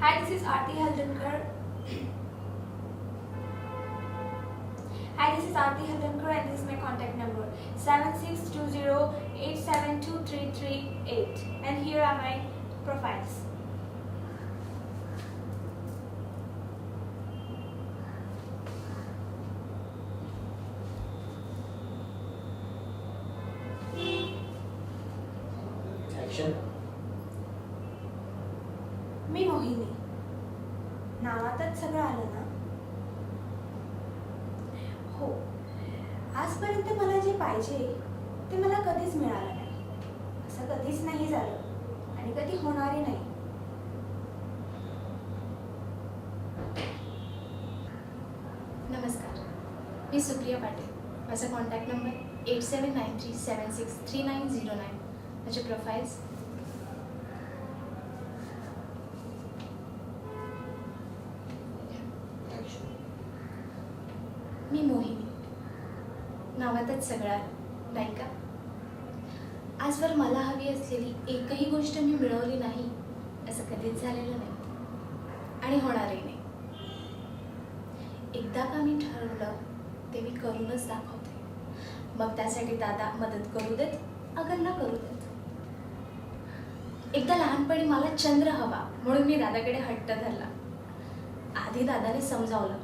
Hi, this is Aarti Haldankar. Hi, this is Aarti Haldankar and this is my contact number 7620872338 and here are my profiles. Action. मी मोहिनी. नावातच सगळं आलं ना. हो, आजपर्यंत मला जे पाहिजे ते मला कधीच मिळालं नाही. असं कधीच नाही झालं आणि कधी होणारही नाही. नमस्कार, मी सुप्रिया पाटील. माझा कॉन्टॅक्ट नंबर 8793763909. माझे प्रोफाईल्स मी मोहिनी. नावातच सगळं आलं, नाही का? आजवर मला हवी असलेली एकही गोष्ट मी मिळवली नाही असं कधीच झालेलं नाही आणि होणारही नाही. एकदा का मी ठरवलं ते मी करूनच दाखवते. मग त्यासाठी दादा मदत करू देत अगर न करू देत. एकदा लहानपणी मला चंद्र हवा म्हणून मी दादाकडे हट्ट धरला. आधी दादाने समजावलं,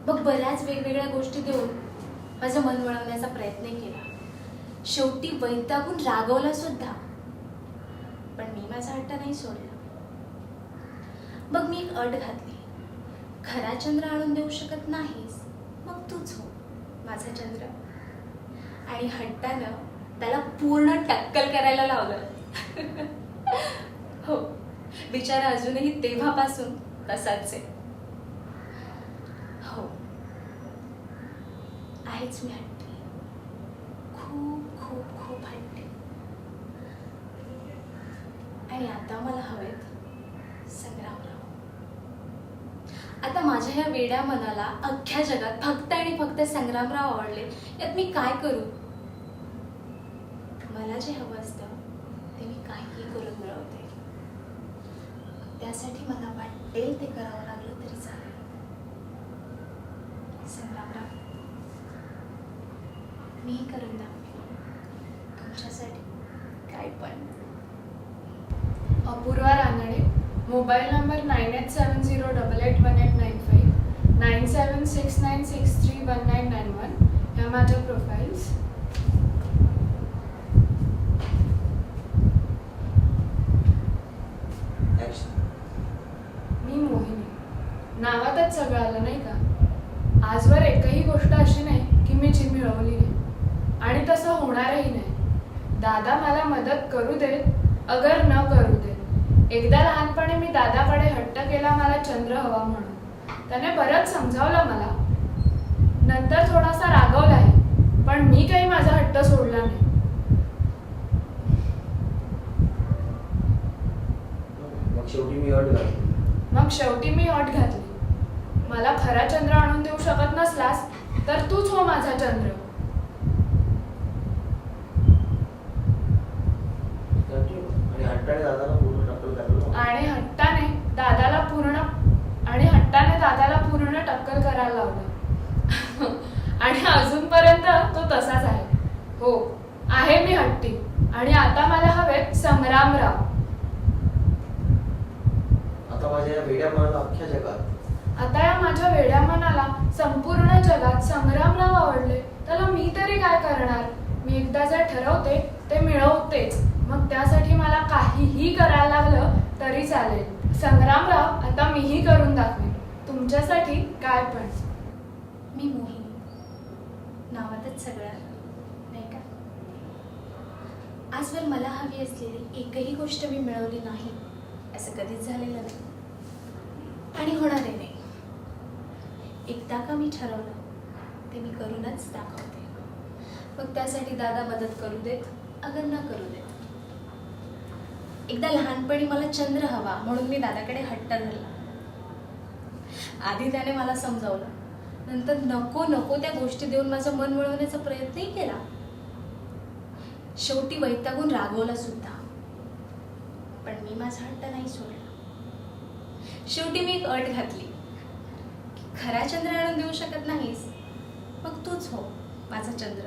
मग बऱ्याच वेगवेगळ्या गोष्टी देऊन माझं मन वळवण्याचा प्रयत्न केला. शेवटी वैतागून रागवला सुद्धा, पण मी माझा हट्ट नाही सोडला. मग मी एक अट घातली, खरा चंद्र आणून देऊ शकत नाहीस मग तूच हो माझा चंद्र. आणि हट्टानं त्याला पूर्ण टक्कल करायला लावलं. हो, बिचारा अजूनही तेव्हापासून तसाच आहे. हो, आहेच मी हट्टी, खूप खूप खूप हट्टी. आणि आता मला हवेत संग्रामराव. आता माझ्या या वेड्या मनाला अख्ख्या जगात फक्त आणि फक्त संग्रामराव आवडले. यात मी काय करू? मला जे हवं असतं ते मी काहीही करून मिळवते. त्यासाठी मला वाटेल ते करावं लागलं तरी चालेल. संग्रामराव, मीही करून दाखवेन तुमच्यासाठी काय पण. अपूर्वा रानडे. Mobile number 9870881895 9769631991. ह्या माझ्या प्रोफाईल्स. मी मोहिनी. नावातच सगळं आलं नाही का? आजवर एकही गोष्ट अशी नाही की मी जी मिळवली नाही आणि तसं होणारही नाही. दादा मला मदत करू देत अगर न करू देत. एकदा लहानपणी मी दादाकडे हट्ट केला मला चंद्र हवा म्हणून. त्याने बरंच समजावलं मला. नंतर थोडासा रागवलाही, पण मी काही माझा हट्ट सोडला नाही. मग शेवटी मी अट घातली. मला खरा चंद्र आणून देऊ शकत नसलास तर तूच हो माझा चंद्र. आणि हट्टाने दादाला पूर्ण टक्कल करायला लावलं. आणि अजूनपर्यंत तो तसाच आहे. हो, आहे मी हट्टी. आणि आता मला हवेत संग्रामराव. आता माझ्या या वेड्या मनाला अख्ख्या जगात, आता या माझ्या वेड्या मनाला संपूर्ण जगात संग्रामराव आवडले. त्याला मी तरी काय करणार? मी एकदा जे ठरवते ते मिळवतेच. मग त्यासाठी मला काहीही करायला लागलं तरी चालेल. संग्रामराव, आता मीही करून दाखवेन तुमच्यासाठी काय पण. मी मोहिनी. नावातच सगळं आलं, नाही का? आजवर मला हवी असलेली एकही गोष्ट मी मिळवली नाही असं कधीच झालेलं नाही आणि होणारही नाही. एकदा का मी ठरवलं ते मी करूनच दाखवते. मग त्यासाठी दादा मदत करू देत अगर न करू देत. एकदा लहानपणी मला चंद्र हवा म्हणून मी दादाकडे हट्ट धरला. आधी त्याने मला समजावलं, नंतर नको नको त्या गोष्टी देऊन माझं मन वळवण्याचा प्रयत्नही केला. शेवटी वैतागून रागवला सुद्धा, पण मी माझा हट्ट नाही सोडला. शेवटी मी एक अट घातली की खरा चंद्र आणून देऊ शकत नाहीस, मग तूच हो माझा चंद्र.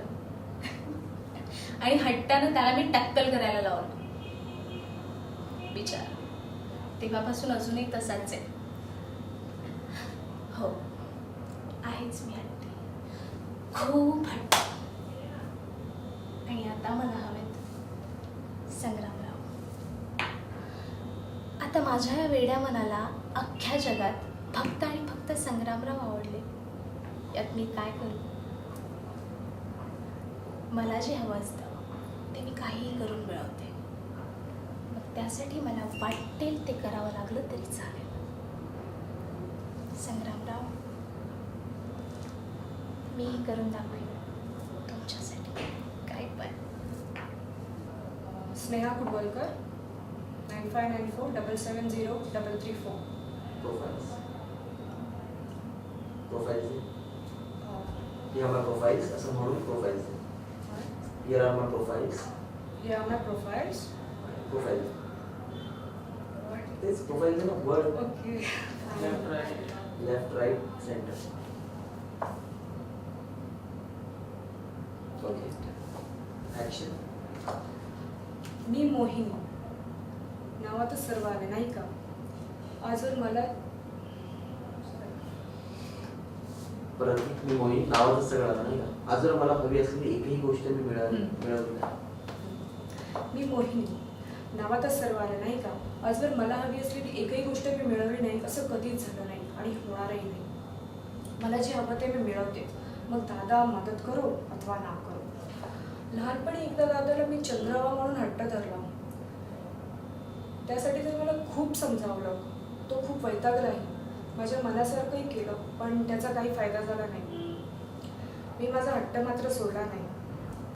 आणि हट्टानं त्याला मी टक्कल करायला लावलं. बिचारा तेव्हापासून अजूनही तसाच आहे. हो, आहेच मी हट्टी, खूप हट्टी. आणि आता मला हवेत संग्रामराव. आता माझ्या या वेड्या मनाला अख्ख्या जगात फक्त आणि फक्त संग्रामराव आवडले. यात मी काय करू? मला जे हवं असतं ते मी काहीही करून मिळवते. मग त्यासाठी मला वाटेल ते करावं लागलं तरी चालेल. संग्रामराव, मी करून दाखवेन तुमच्यासाठी काय पण. Sneha Kudavalkar 9594770334. Profiles Here are my profiles. असं म्हणून profiles. Here are my profiles. Here are my profiles. Profiles. This profiles in a word. Okay. Left, right, center. Okay. Action. मी मोहिनी. नावातच सर्व आले नाही का? आजवर मला परत मी मोहिनी नावातच सगळं आलं नाही का? आज जर मला हवी असलेली एकही गोष्ट मी मिळवली नाही. मी मोहिनी. नावातच सर्व आले नाही का? आजवर मला हवी असलेली एकही गोष्ट मी मिळवली नाही असं कधीच झालं नाही आणि होणारही नाही. मला जे हवं ते मी मिळवते, मग दादा मदत करो अथवा ना करो. लहानपणी एकदा दादाला मी चंद्रवा म्हणून हट्ट धरला. त्यासाठी त्याने मला खूप समजावलं. तो खूप वैतागलाही. माझ्या मनासारखंही केलं, पण त्याचा काही फायदा झाला नाही. मी माझा हट्ट मात्र सोडला नाही.